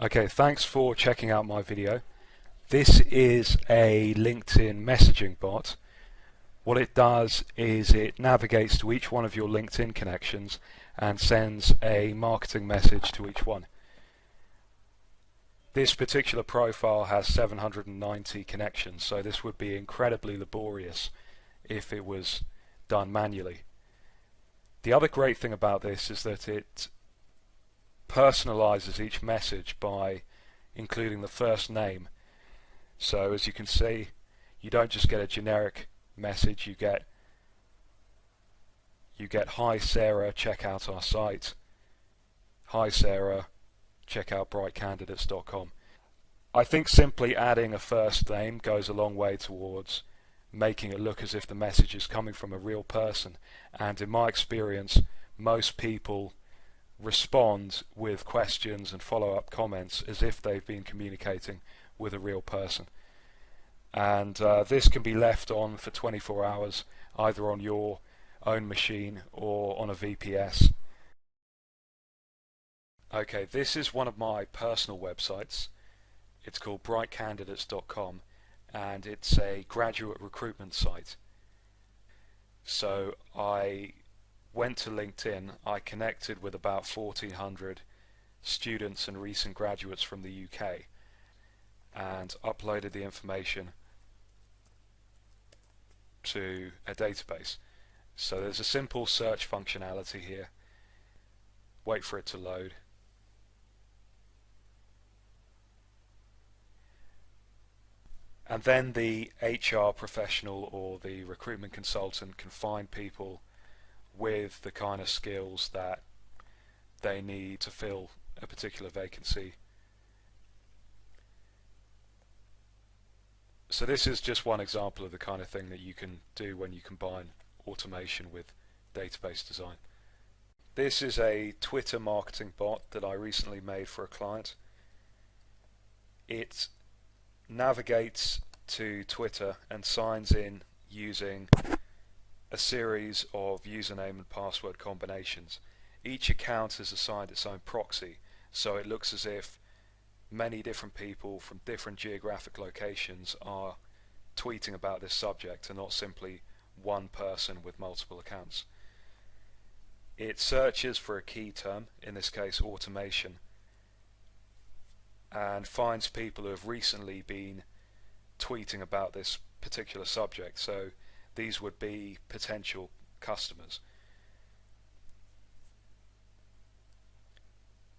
Okay, thanks for checking out my video. This is a LinkedIn messaging bot. What it does is it navigates to each one of your LinkedIn connections and sends a marketing message to each one. This particular profile has 790 connections, so this would be incredibly laborious if it was done manually. The other great thing about this is that it personalizes each message by including the first name. So as you can see, you don't just get a generic message, you get "Hi Sarah, check out our site. Hi Sarah, check out brightcandidates.com." I think simply adding a first name goes a long way towards making it look as if the message is coming from a real person, and in my experience most people respond with questions and follow-up comments as if they've been communicating with a real person. And this can be left on for 24 hours either on your own machine or on a VPS. Okay, this is one of my personal websites. It's called brightcandidates.com and it's a graduate recruitment site. So I went to LinkedIn, I connected with about 1,400 students and recent graduates from the UK and uploaded the information to a database. So there's a simple search functionality here. Wait for it to load. And then the HR professional or the recruitment consultant can find people with the kind of skills that they need to fill a particular vacancy. So this is just one example of the kind of thing that you can do when you combine automation with database design. This is a Twitter marketing bot that I recently made for a client. It navigates to Twitter and signs in using a series of username and password combinations. Each account is assigned its own proxy, so it looks as if many different people from different geographic locations are tweeting about this subject and not simply one person with multiple accounts. It searches for a key term, in this case automation, and finds people who have recently been tweeting about this particular subject. So these would be potential customers.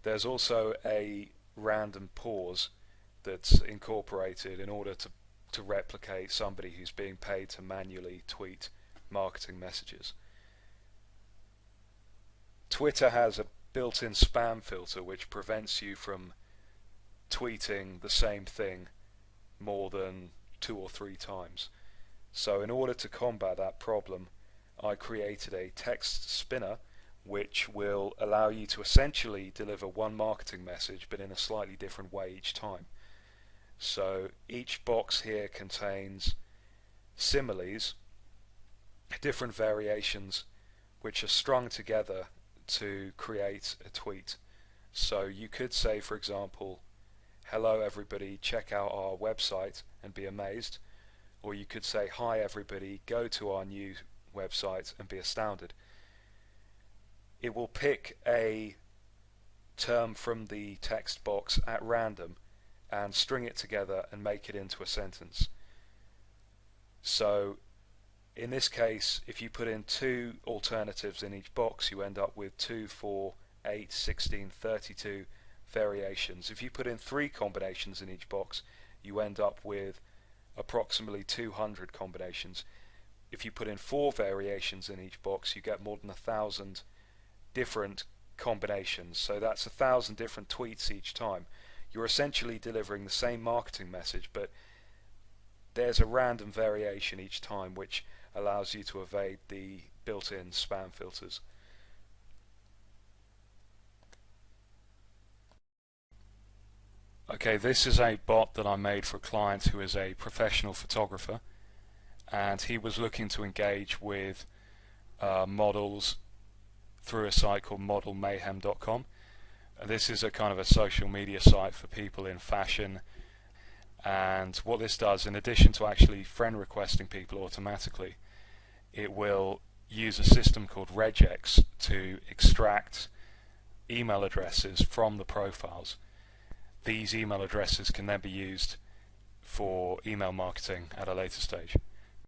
There's also a random pause that's incorporated in order to replicate somebody who's being paid to manually tweet marketing messages. Twitter has a built-in spam filter which prevents you from tweeting the same thing more than 2 or 3 times. So in order to combat that problem, I created a text spinner which will allow you to essentially deliver one marketing message but in a slightly different way each time. So each box here contains similes, different variations which are strung together to create a tweet. So you could say, for example, "Hello everybody, check out our website and be amazed," or you could say, "Hi everybody, go to our new website and be astounded." It will pick a term from the text box at random and string it together and make it into a sentence. So in this case, if you put in 2 alternatives in each box, you end up with 2, 4, 8, 16, 32 variations. If you put in 3 combinations in each box, you end up with approximately 200 combinations. If you put in 4 variations in each box, you get more than 1,000 different combinations. So that's 1,000 different tweets each time. You're essentially delivering the same marketing message, but there's a random variation each time which allows you to evade the built-in spam filters. Okay, this is a bot that I made for a client who is a professional photographer, and he was looking to engage with models through a site called modelmayhem.com. This is a kind of a social media site for people in fashion, and what this does, in addition to actually friend requesting people automatically, it will use a system called regex to extract email addresses from the profiles. These email addresses can then be used for email marketing at a later stage.